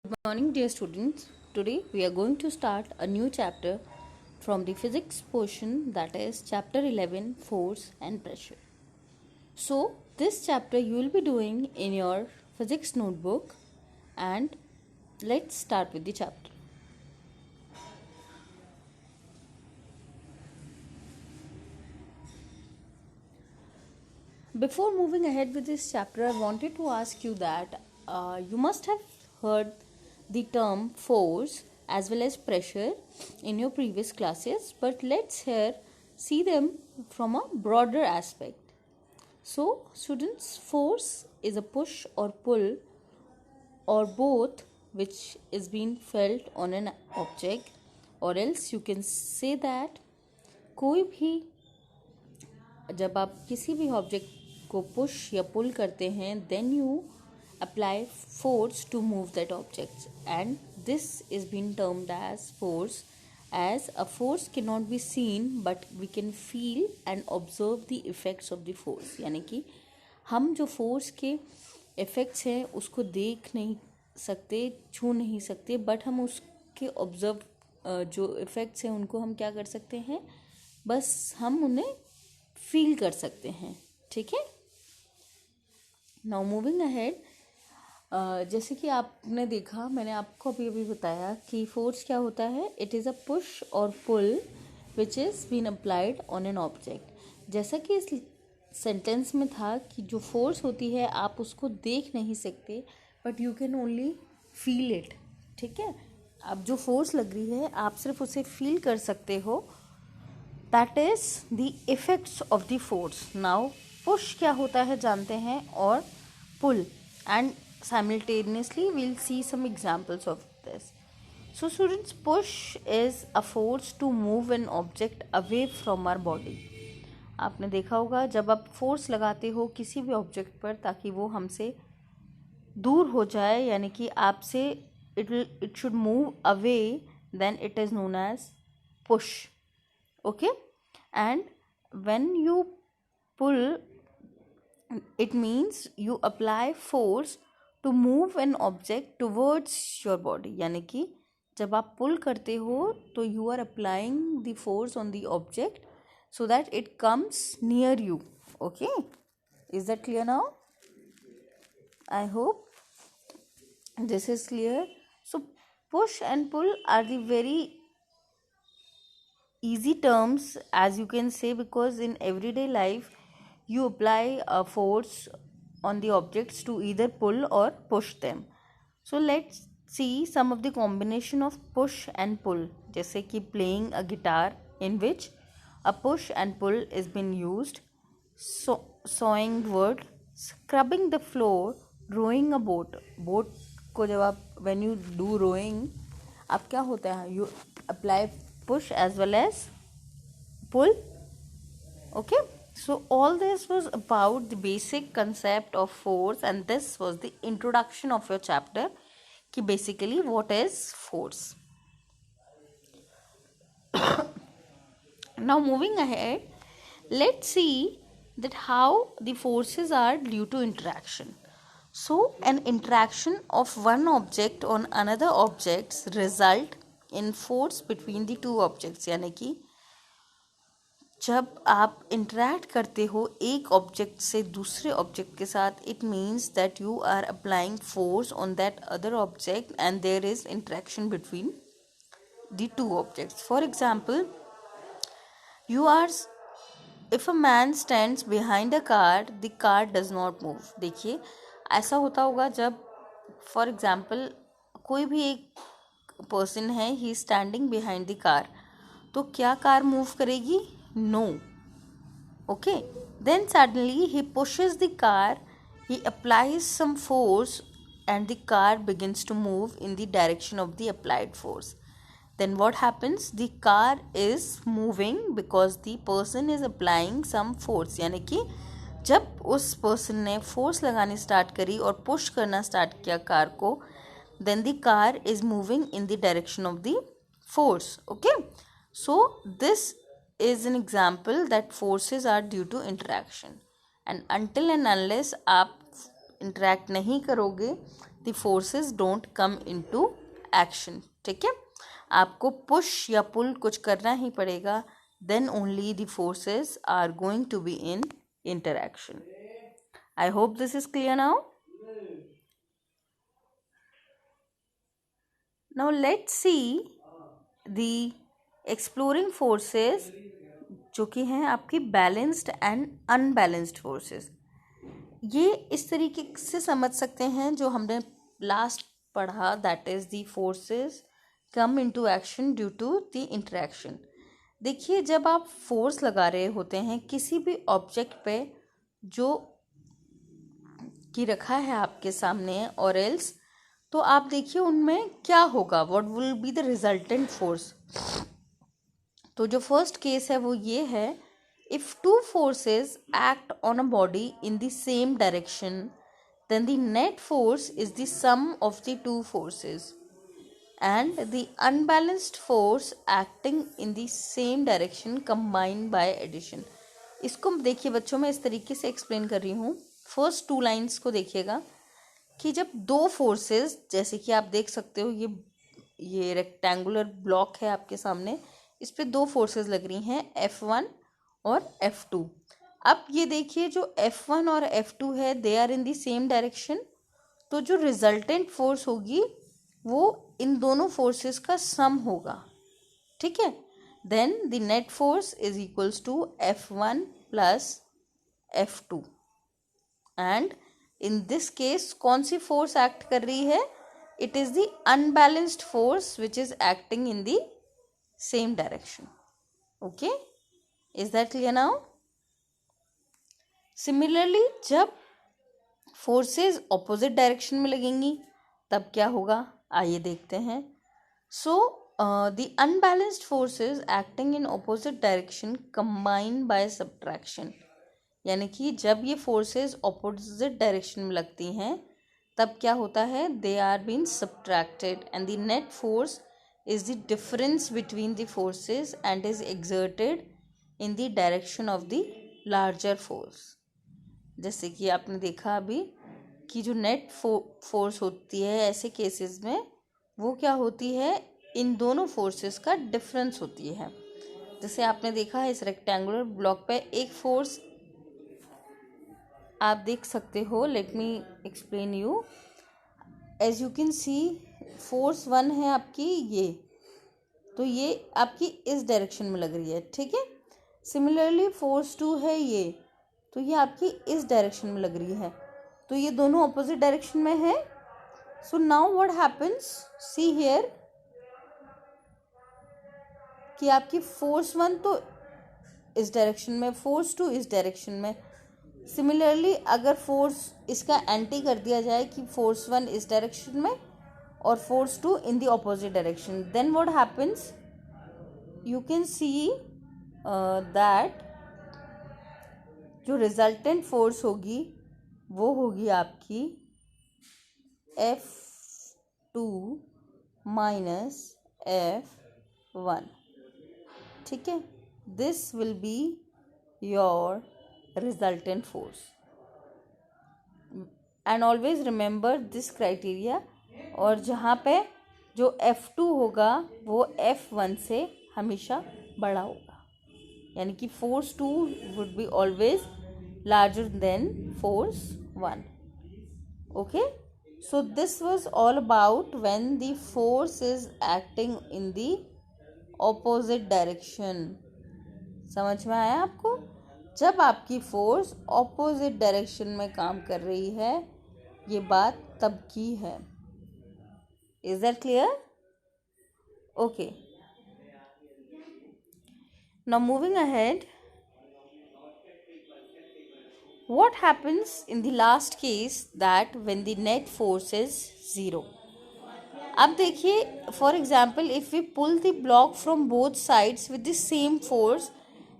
Good morning, dear students. Today we are going to start a new chapter from the physics portion, that is chapter 11, force and pressure. So, this chapter you will be doing in your physics notebook, and let's start with the chapter. Before moving ahead with this chapter, I wanted to ask you that you must have heard the term force as well as pressure in your previous classes, but let's here see them from a broader aspect. So, students, force is a push or pull or both which is being felt on an object, or else you can say that कोई भी जब आप किसी भी object को push या pull करते हैं then you apply force to move that object and this is been termed as force as a force cannot be seen but we can feel and observe the effects of the force. यानी कि हम जो force के effects हैं उसको देख नहीं सकते, छू नहीं सकते, बट हम उसके ऑब्जर्व जो इफ़ेक्ट्स हैं उनको हम क्या कर सकते हैं, बस हम उन्हें फील कर सकते हैं. ठीक है. नाउ मूविंग अहेड, जैसे कि आपने देखा, मैंने आपको अभी बताया कि फोर्स क्या होता है. इट इज़ अ पुश और pull which is been applied on an object. जैसा कि इस सेंटेंस में था कि जो फोर्स होती है आप उसको देख नहीं सकते but you can only feel it. ठीक है. अब जो फोर्स लग रही है आप सिर्फ उसे फील कर सकते हो. That is the effects of the force. Now push क्या होता है जानते हैं, और पुल, and simultaneously we'll see some examples of this. So students, push is a force to move an object away from our body. आपने देखा होगा जब आप फोर्स लगाते हो किसी भी ऑब्जेक्ट पर ताकि वो हमसे दूर हो जाए, यानी कि आपसे it should move away, then it is known as push. Okay. And when you pull, it means you apply force to move an object towards your body. यानी कि जब आप पुल करते हो तो you are applying the force on the object so that it comes near you. Okay, is that clear now? I hope this is clear. So push and pull are the very easy terms, as you can say, because in everyday life you apply a force on the objects to either pull or push them. So let's see some of the combination of push and pull. जैसे कि playing a guitar, in which a push and pull is been used. Sawing wood, scrubbing the floor, rowing a boat. Boat को जब आप when you do rowing, आप क्या होता है, you apply push as well as pull. Okay. So all this was about the basic concept of force, and this was the introduction of your chapter कि basically what is force. Now moving ahead, let's see that how the forces are due to interaction. So an interaction of one object on another objects result in force between the two objects. यानी कि जब आप interact करते हो एक object से दूसरे object के साथ, it means that you are applying force on that other object and there is interaction between the two objects. For example, you are if a man stands behind a the car does not move. देखिए ऐसा होता होगा जब for example कोई भी एक person है, ही standing behind the car, तो क्या कार मूव करेगी? No. Okay. Then suddenly he pushes the car, he applies some force, and the car begins to move in the direction of the applied force. Then what happens? The car is moving because the person is applying some force. यानी कि जब उस person ने force लगानी start करी और push करना start किया कार को, then the car is moving in the direction of the force. Okay. So this is an example that forces are due to interaction, and until and unless आप interact नहीं करोगे the forces don't come into action. ठीक है, आपको push या पुल कुछ करना ही पड़ेगा, then only the forces are going to be in interaction. I hope this is clear now. Now let's see the exploring forces जो कि हैं आपकी बैलेंस्ड एंड अनबैलेंस्ड फोर्सेस. ये इस तरीके से समझ सकते हैं जो हमने लास्ट पढ़ा, that is the forces come into action due to the interaction. देखिए, जब आप फोर्स लगा रहे होते हैं किसी भी ऑब्जेक्ट पे जो कि रखा है आपके सामने और एल्स, तो आप देखिए उनमें क्या होगा, what will be the resultant force. तो जो फर्स्ट केस है वो ये है, if two forces act on a body in the same direction then the net force is the sum of the two forces and the unbalanced force acting in the same direction combined by addition. इसको देखिए बच्चों, मैं इस तरीके से explain कर रही हूँ. फर्स्ट टू लाइंस को देखिएगा कि जब दो फोर्सेस, जैसे कि आप देख सकते हो ये रेक्टेंगुलर ब्लॉक है आपके सामने, इस पे दो फोर्सेस लग रही हैं F1 और F2. अब ये देखिए जो F1 और F2 है they are in the same direction, तो जो रिजल्टेंट फोर्स होगी वो इन दोनों फोर्सेस का सम होगा. ठीक है, then the net force is equals to F1 plus F2. And in this case कौन सी फोर्स एक्ट कर रही है? It is the unbalanced force which is acting in the same direction. Okay, is that clear now? Similarly जब forces opposite direction में लगेंगी तब क्या होगा, आइए देखते हैं. So the unbalanced forces acting in opposite direction combine by subtraction. यानी कि जब ये फोर्सेस ऑपोजिट डायरेक्शन में लगती हैं तब क्या होता है, they are been subtracted and the net force is the difference between the forces and is exerted in the direction of the larger force. जैसे कि आपने देखा अभी कि जो नेट फोर्स होती है ऐसे केसेस में वो क्या होती है, इन दोनों फोर्सेस का डिफरेंस होती है. जैसे आपने देखा है इस रेक्टेंगुलर ब्लॉक पे एक फोर्स आप देख सकते हो. Let me explain you. As you can see force 1 है आपकी ये, तो ये आपकी इस डायरेक्शन में लग रही है. ठीक है, सिमिलरली फोर्स 2 है ये, तो ये आपकी इस डायरेक्शन में लग रही है, तो ये दोनों ऑपोजिट डायरेक्शन में है. So now what happens, see here कि आपकी फोर्स 1 तो इस डायरेक्शन में, फोर्स 2 इस डायरेक्शन में. सिमिलरली अगर फोर्स इसका एंटी कर दिया जाए कि फोर्स 1 इस डायरेक्शन में और force 2 in the opposite direction, then what happens, you can see that जो रिजल्टेंट फोर्स होगी वो होगी आपकी F2 माइनस F1. ठीक है, this will be your resultant force and always remember this criteria. और जहाँ पे जो F2 होगा वो F1 से हमेशा बड़ा होगा, यानी कि force 2 would be always larger than force 1. Okay, so this was all about when the force is acting in the opposite direction. समझ में आया आपको? जब आपकी फोर्स ऑपोजिट डायरेक्शन में काम कर रही है, ये बात तब की है. Is that clear? Okay, now moving ahead. What happens in the last case that when the net force is 0? अब देखिए, for example, if we pull the block from both sides with the same force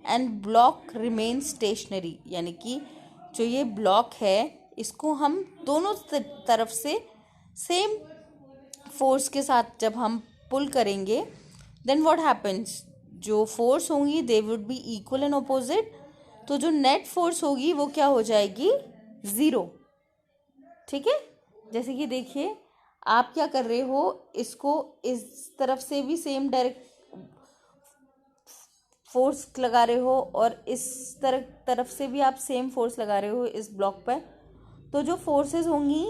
and block remains stationary, यानी कि जो ये block है इसको हम दोनों तरफ से सेम फोर्स के साथ जब हम पुल करेंगे, then what happens, जो फोर्स होंगी they would be equal and opposite, तो जो नेट फोर्स होगी वो क्या हो जाएगी, 0. ठीक है, जैसे कि देखिए आप क्या कर रहे हो, इसको इस तरफ से भी सेम डायरेक्ट फोर्स लगा रहे हो और इस तरफ से भी आप सेम फोर्स लगा रहे हो इस ब्लॉक पर, तो जो फोर्सेस होंगी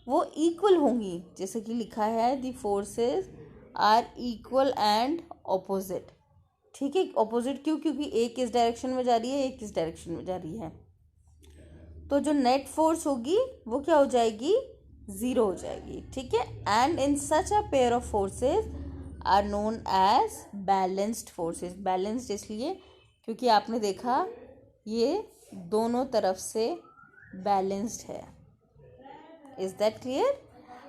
वो इक्वल होंगी। जैसे कि लिखा है the forces are equal and opposite. ठीक है, ऑपोजिट क्यों? क्योंकि एक इस डायरेक्शन में जा रही है, एक इस डायरेक्शन में जा रही है। तो जो नेट फोर्स होगी वो क्या हो जाएगी? ज़ीरो हो जाएगी। ठीक है, and in such a pair of forces are known as balanced forces. Balanced इसलिए क्योंकि आपने देखा ये दोनों तरफ से बैलेंस्ड है। Is that clear?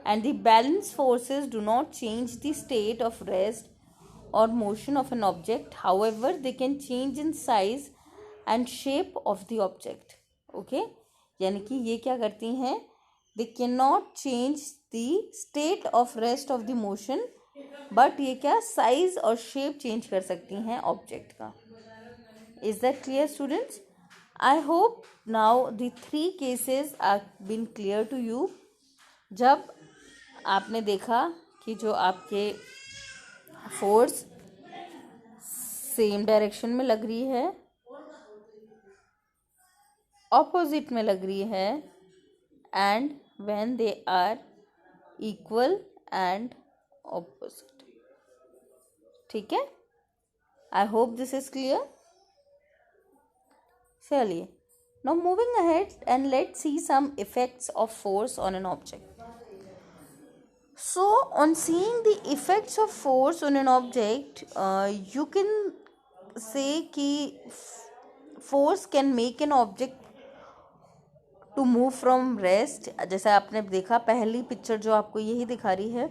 And the balanced forces do not change the state of rest or motion of an object, however they can change in size and shape of the object. Okay, यानी कि ये क्या करती हैं? they cannot change the state of rest of the motion, but ये क्या size और shape change कर सकती हैं object का। is that clear students? I hope now the three cases are been clear to you। जब आपने देखा कि जो आपके फोर्स सेम डायरेक्शन में लग रही है, ऑपोजिट में लग रही है, and when they are equal and opposite. ठीक है, I hope this is clear. चलिए, now moving ahead and let's see some effects of force on an object. So on seeing the effects of force on an object, you can say कि force can make an object to move from rest। जैसा आपने देखा पहली picture जो आपको यही दिखा रही है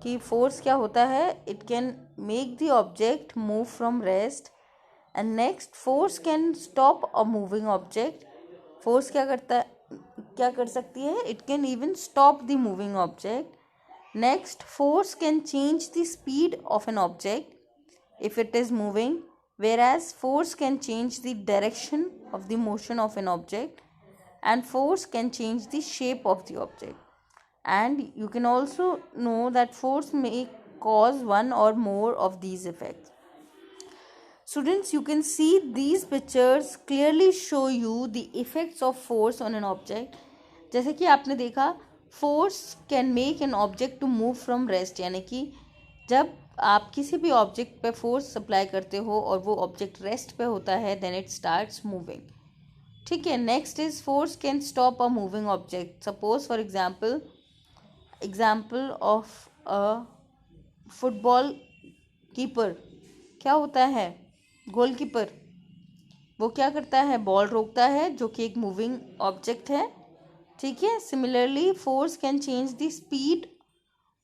कि force क्या होता है, it can make the object move from rest, and next force can stop a moving object। force क्या कर सकती है? it can even stop the moving object। Next, force can change the speed of an object if it is moving, whereas force can change the direction of the motion of an object, and force can change the shape of the object. And you can also know that force may cause one or more of these effects. Students, you can see these pictures clearly show you the effects of force on an object। जैसे कि आपने देखा force can make an object to move from rest, यानी कि जब आप किसी भी ऑब्जेक्ट पे फोर्स सप्लाई करते हो और वो ऑब्जेक्ट रेस्ट पे होता है, देन इट स्टार्ट्स मूविंग। ठीक है, next is force can stop a moving object. Suppose for example of a football keeper क्या होता है? गोलकीपर। वो क्या करता है? बॉल रोकता है, जो कि एक मूविंग ऑब्जेक्ट है। ठीक है, similarly force can change the speed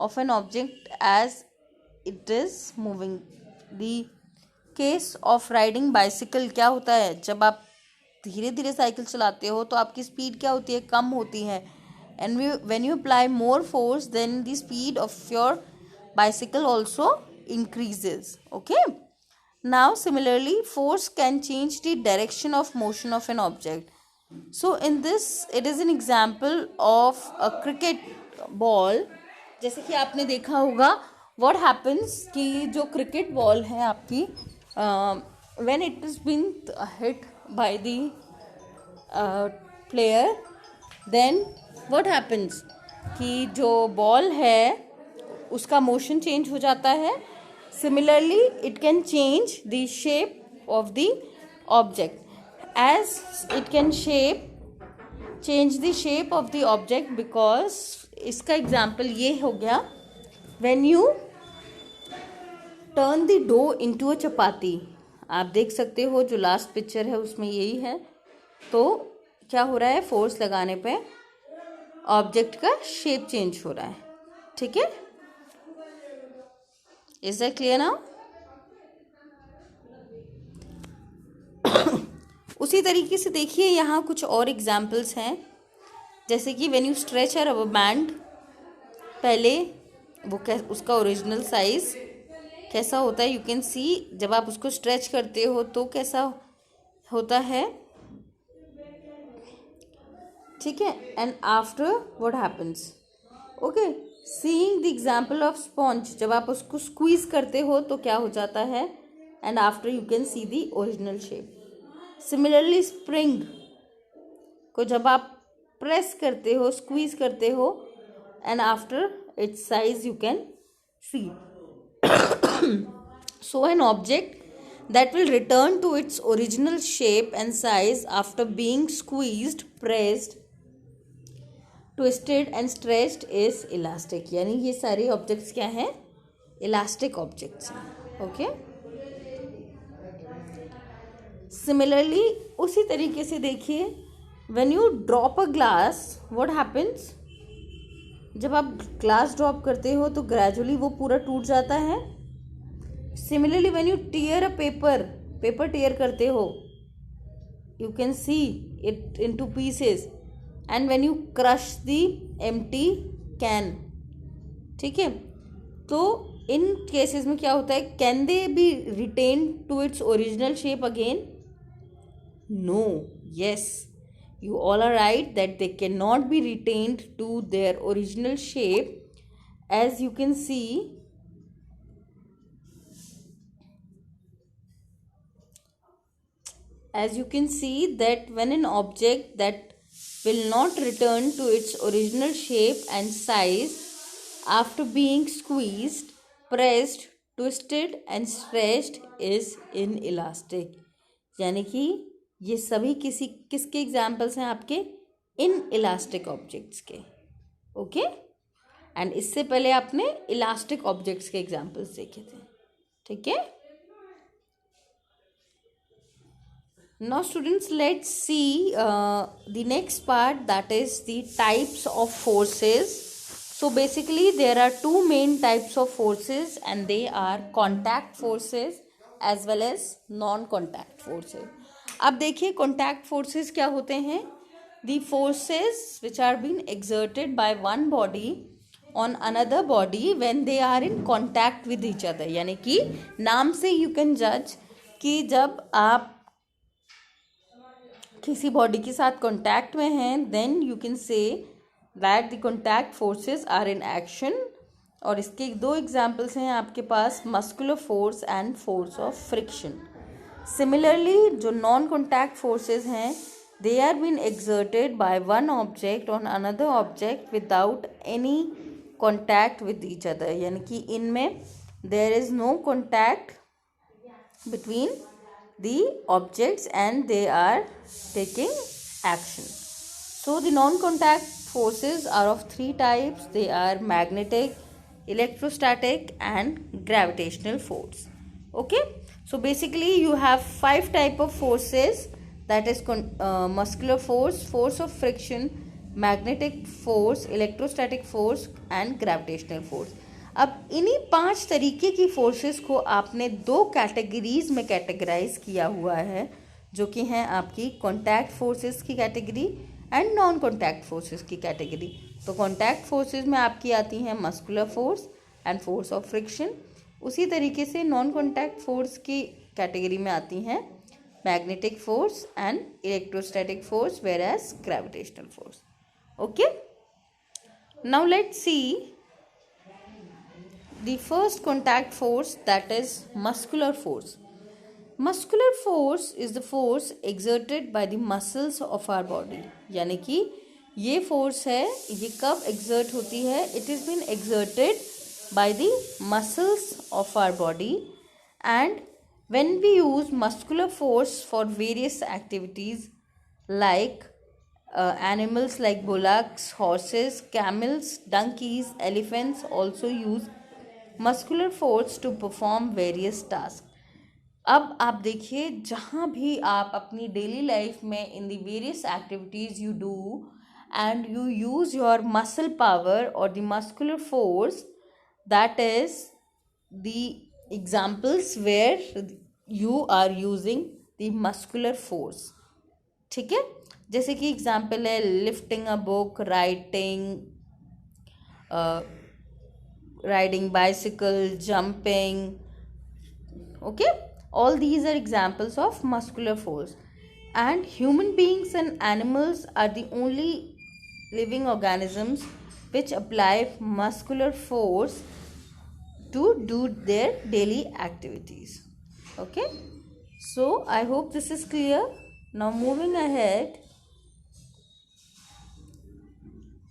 of an object as it is moving. The case of riding bicycle क्या होता है? जब आप धीरे धीरे साइकिल चलाते हो तो आपकी स्पीड क्या होती है? कम होती है, and when you apply more force then the speed of your bicycle also increases। okay, now similarly force can change the direction of motion of an object। so in this it is an example of a cricket ball। जैसे कि आपने देखा होगा what happens कि जो cricket ball है आपकी when it is been hit by the player, then what happens कि जो ball है उसका मोशन चेंज हो जाता है। Similarly it can change the shape of the object as it can change the shape of the object because इसका example ये हो गया when you turn the dough into a chapati. आप देख सकते हो जो लास्ट पिक्चर है उसमें यही है। तो क्या हो रहा है? फोर्स लगाने पे ऑब्जेक्ट का शेप चेंज हो रहा है। ठीक है, Is that clear now? उसी तरीके से देखिए यहाँ कुछ और एग्जाम्पल्स हैं। जैसे कि when you stretch a rubber band, पहले वो उसका ओरिजिनल साइज कैसा होता है? यू कैन सी जब आप उसको स्ट्रेच करते हो तो कैसा होता है। ठीक है, and after what happens okay, seeing the example of sponge, जब आप उसको स्क्वीज करते हो तो क्या हो जाता है, and after you can see the original shape. Similarly spring को जब आप प्रेस करते हो, स्क्वीज करते हो, and after it's size you can C. So an object that will return to its original shape and size after being squeezed, pressed, twisted and stretched is elastic. यानी ये सारे ऑब्जेक्ट्स क्या हैं, elastic objects हैं. Okay, similarly उसी तरीके से देखिए, when you drop a glass what happens, जब आप ग्लास ड्रॉप करते हो तो ग्रेजुअली वो पूरा टूट जाता है. Similarly when you tear a paper tear करते हो, you can see it into pieces, and when you crush the empty can. ठीक है, तो इन केसेस में क्या होता है, can they be written to its original shape again? No. Yes, you all are right that they cannot be retained to their original shape. As you can see, that when an object that will not return to its original shape and size after being squeezed, pressed, twisted and stretched is inelastic. यानी कि ये सभी किसके examples हैं आपके, in elastic objects के. Okay, and इससे पहले आपने इलास्टिक ऑब्जेक्ट्स के एग्जाम्पल्स देखे थे. ठीक है, now students let's see the next part, that is the types of forces. So basically there are two main types of forces and they are contact forces as well as non-contact forces. अब देखिए contact forces क्या होते हैं, the forces which are being exerted by one body on another body when they are in contact with each other. यानी कि नाम से you can judge कि जब आप किसी बॉडी के साथ कॉन्टैक्ट में हैं then you can say that the contact forces are in action. और इसके दो एग्जाम्पल्स हैं आपके पास, muscular force and force of friction. Similarly जो नॉन कॉन्टैक्ट फोर्सेस हैं, they are being exerted by one object on another object without any contact with each other. यानी कि इनमें there is no contact between the objects and they are taking action. So the non-contact forces are of three types. They are magnetic, electrostatic and gravitational force. Okay, so basically you have 5 type of forces, that is muscular force, force of friction, magnetic force, electrostatic force and gravitational force. अब इन्हीं 5 तरीके की forces को आपने 2 categories में categorise किया हुआ है, जो कि हैं आपकी कॉन्टैक्ट फोर्सेस की category and non contact forces की कैटेगरी. तो कॉन्टैक्ट फोर्सेस में आपकी आती हैं muscular force and force of friction. उसी तरीके से नॉन कॉन्टैक्ट फोर्स की कैटेगरी में आती हैं magnetic force and electrostatic force where as gravitational force. Okay, now let's see the first contact force, that is muscular force. Muscular force is the force exerted by the muscles of our body. यानी कि ये force है, ये कब exert होती है, it is been exerted by the muscles of our body. And when we use muscular force for various activities like animals like bullocks, horses, camels, donkeys, elephants also use muscular force to perform various task. अब आप देखिए, जहाँ भी आप अपनी daily life में in the various activities you do and you use your muscle power और the muscular force, that is the examples where you are using the muscular force. ठीक है, जैसे कि एग्जाम्पल है lifting a book, riding bicycle, jumping. Okay, all these are examples of muscular force. And human beings and animals are the only living organisms which apply muscular force to do their daily activities. Okay, so I hope this is clear. Now moving ahead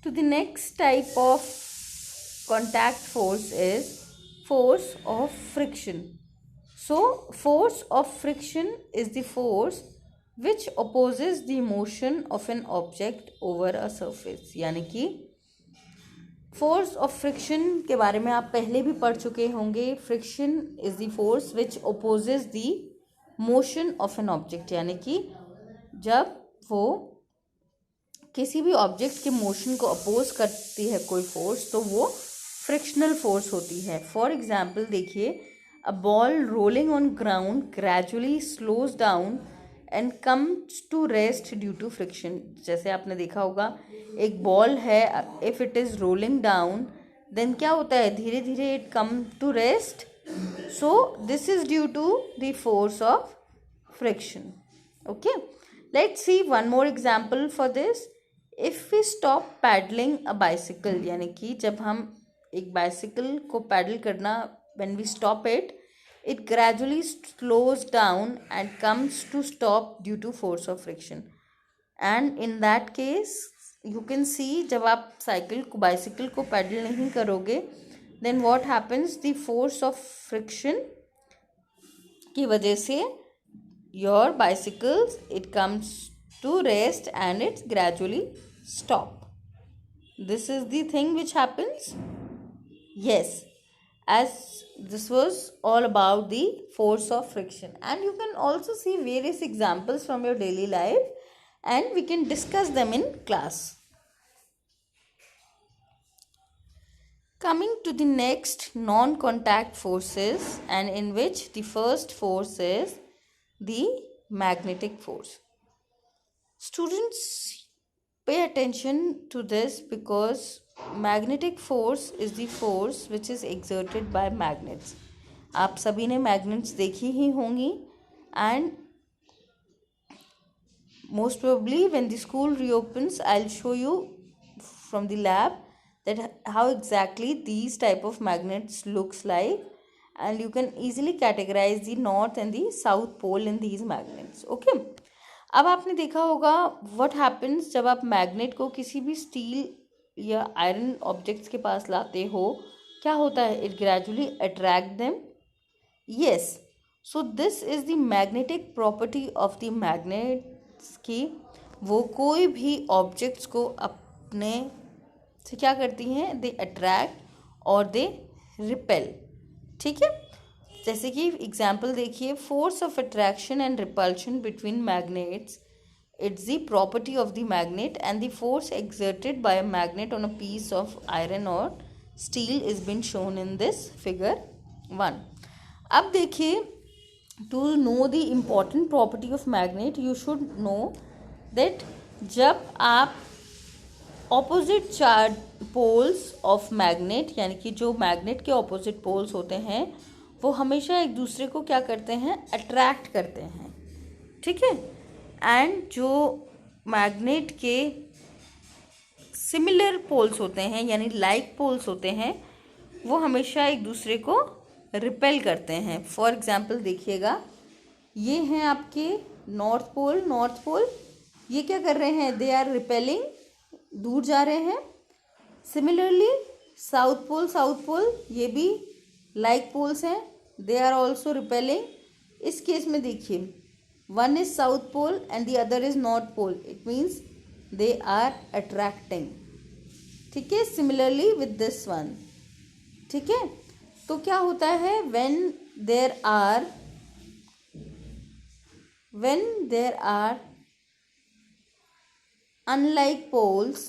to the next type of contact force is force of friction. So force of friction is the force which opposes the motion of an object over a surface. यानी कि force of friction के बारे में आप पहले भी पढ़ चुके होंगे. Friction is the force which opposes the motion of an object. यानी कि जब वो किसी भी ऑब्जेक्ट के मोशन को अपोज करती है कोई फोर्स, तो वो फ्रिक्शनल फोर्स होती है. फॉर एग्जाम्पल देखिए, a ball rolling on ground gradually slows down and comes to rest due to friction. जैसे आपने देखा होगा, एक बॉल है, if it is rolling down then क्या होता है, धीरे धीरे it come to rest. So this is due to the force of friction. Okay, let's see one more example for this. If we stop pedalling a bicycle, यानी कि जब हम एक बाइसिकल को पैडल करना, when we stop it, it gradually slows down and comes to stop due to force of friction. And in that case you can see, जब आप bicycle को पैडल नहीं करोगे, then what happens, the force of friction की वजह से your bicycles it comes to rest and it gradually stop. This is the thing which happens. Yes, as this was all about the force of friction, and you can also see various examples from your daily life and we can discuss them in class. Coming to the next non-contact forces, and in which the first force is the magnetic force. Students, pay attention to this because magnetic force is the force which is exerted by magnets. आप सभी ने magnets देखी ही होंगी, and most probably when the school reopens I'll show you from the lab that how exactly these type of magnets looks like, and you can easily categorize the north and the south pole in these magnets. Okay, अब आपने देखा होगा what happens जब आप magnet को किसी भी steel या आयरन ऑब्जेक्ट्स के पास लाते हो, क्या होता है, it gradually attract them. Yes, so this is the magnetic property of the magnets की वो कोई भी ऑब्जेक्ट्स को अपने से क्या करती हैं, दे अट्रैक्ट और दे रिपेल. ठीक है, जैसे कि एग्जाम्पल देखिए, force of attraction and repulsion between magnets, it's the property of the magnet, and the force exerted by a magnet on a piece of iron or steel is been shown in this figure 1. अब देखिए, to know the important property of magnet you should know that जब आप opposite charge poles of magnet, यानी कि जो magnet के opposite poles होते हैं वो हमेशा एक दूसरे को क्या करते हैं, अट्रैक्ट करते हैं. ठीक है, एंड जो मैग्नेट के सिमिलर पोल्स होते हैं यानी लाइक पोल्स होते हैं वो हमेशा एक दूसरे को रिपेल करते हैं. फॉर एग्जांपल देखिएगा, ये हैं आपके नॉर्थ पोल, ये क्या कर रहे हैं, दे आर रिपेलिंग, दूर जा रहे हैं. सिमिलरली साउथ पोल, ये भी लाइक पोल्स हैं, दे आर ऑल्सो रिपेलिंग. इस केस में देखिए, one is south pole and the other is north pole, it means they are attracting. ठीक है, similarly with this one. ठीक है, तो क्या होता है, when there are unlike poles,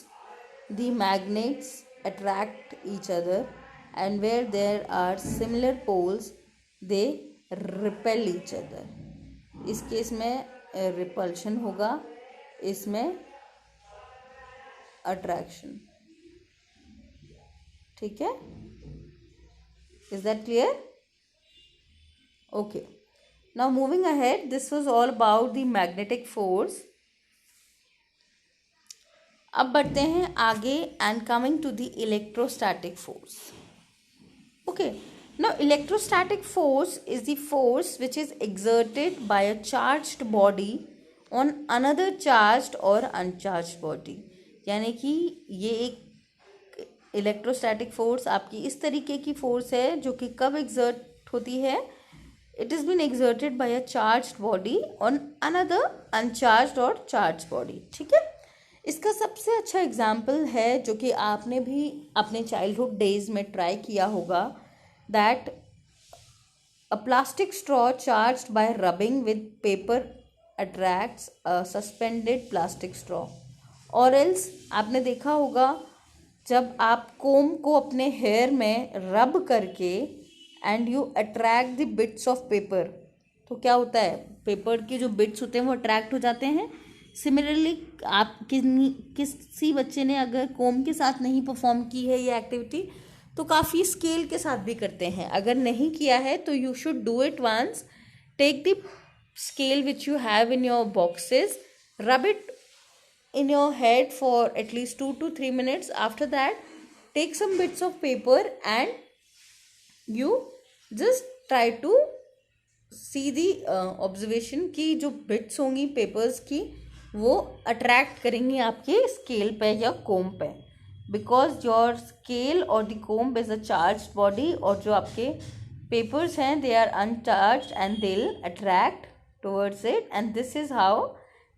the magnets attract each other, and where there are similar poles they repel each other. इस case में रिपल्शन होगा, इसमें अट्रैक्शन. ठीक है, is that clear? Okay, now moving ahead, this was all about the magnetic force. अब बढ़ते हैं आगे and coming to the electrostatic force. Okay, now electrostatic force is the force which is exerted by a charged body on another charged or uncharged body. यानी कि ये एक electrostatic force आपकी इस तरीके की फोर्स है जो कि कब एग्जर्ट होती है. It is been exerted by a charged body on another uncharged और चार्ज बॉडी. ठीक है, इसका सबसे अच्छा एग्जाम्पल है जो कि आपने भी अपने चाइल्डहुड डेज में ट्राई किया होगा, that a plastic straw charged bye rubbing with paper attracts a suspended plastic straw. और एल्स आपने देखा होगा जब आप कोम को अपने हेयर में रब करके and you attract the bits of paper, तो क्या होता है, पेपर के जो बिट्स होते हैं वो अट्रैक्ट हो जाते हैं. सिमिलरली आप किसी बच्चे ने अगर कोम के साथ नहीं परफॉर्म की है ये एक्टिविटी तो काफ़ी स्केल के साथ भी करते हैं. अगर नहीं किया है तो you should do it once. Take the scale which you have in your boxes, rub it in your head for at least 2 to 3 minutes. After that, take some bits of paper and you just try to see the observation कि जो bits होंगी papers की वो attract करेंगी आपके scale पे या comb पे, because your scale or the comb is a charged body और जो आपके papers हैं they are uncharged and they'll attract towards it, and this is how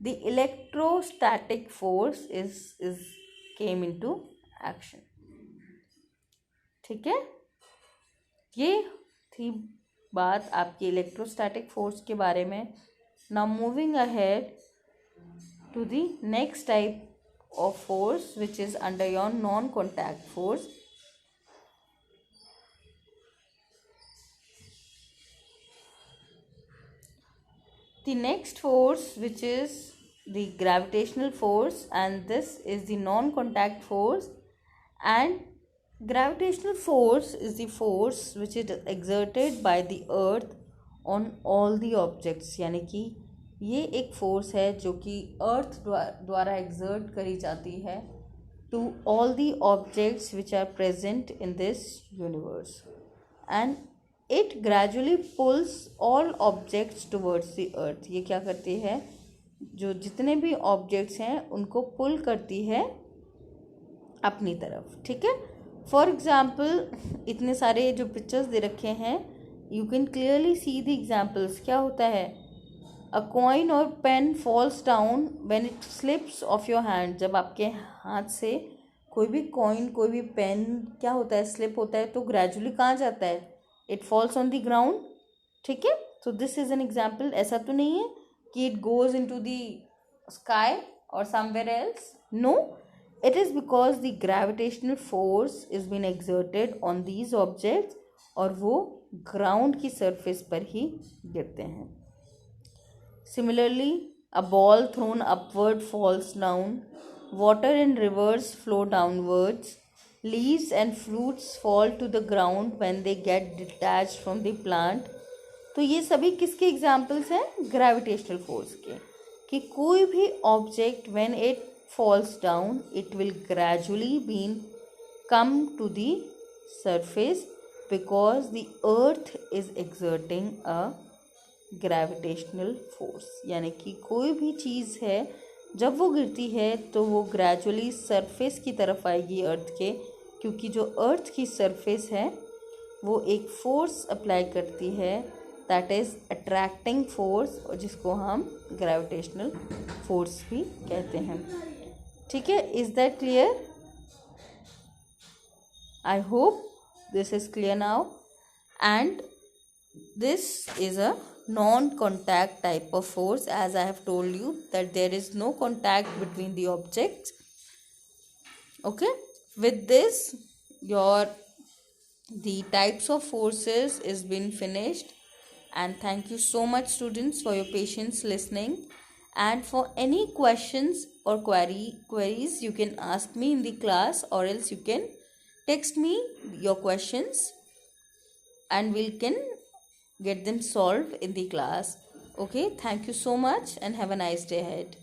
the electrostatic force is came into action. ठीक है, ये थी बात आपकी इलेक्ट्रोस्टैटिक फोर्स के बारे में. Now moving ahead to the next type of force which is under your non contact force. The next force which is the gravitational force, and this is the non-contact force. And gravitational force is the force which is exerted by the earth on all the objects. यानी कि ये एक force है जो कि अर्थ द्वारा exert करी जाती है to all the objects which are present in this universe, and it gradually pulls all objects towards the earth. ये क्या करती है, जो जितने भी ऑब्जेक्ट्स हैं उनको पुल करती है अपनी तरफ. ठीक है, फॉर एग्जाम्पल इतने सारे जो पिक्चर्स दे रखे हैं, you can clearly see the examples. क्या होता है, अ कॉइन और pen falls down when it slips off your hand. जब आपके हाथ से कोई भी कॉइन कोई भी पेन क्या होता है, स्लिप होता है, तो ग्रेजुअली कहाँ जाता है, it falls on the ground. ठीक है, तो दिस इज एन एग्जाम्पल. ऐसा तो नहीं है कि it goes into the sky or somewhere else. No, it is because the gravitational force is being exerted on these objects और वो ground की surface पर ही गिरते हैं. Similarly, a ball thrown upward falls down. Water in rivers flow downwards. Leaves and fruits fall to the ground when they get detached from the plant. तो ये सभी किसके एग्जाम्पल्स हैं, ग्रेविटेशनल फोर्स के. कि कोई भी object when it falls down it will gradually been come to the surface because the earth is exerting a gravitational force. यानी कि कोई भी चीज़ है जब वो गिरती है तो वो ग्रेजुअली सरफेस की तरफ आएगी अर्थ के, क्योंकि जो अर्थ की सरफेस है वो एक फोर्स अप्लाई करती है, दैट इज़ अट्रैक्टिंग फोर्स, और जिसको हम ग्रेविटेशनल फोर्स भी कहते हैं. ठीक है, is that clear? I hope this is clear now. And this is a non-contact type of force, as I have told you that there is no contact between the objects. Okay, with this the types of forces is been finished. And thank you so much students for your patience listening. And for any questions or queries you can ask me in the class, or else you can text me your questions and we can get them solved in the class. Okay, thank you so much and have a nice day ahead.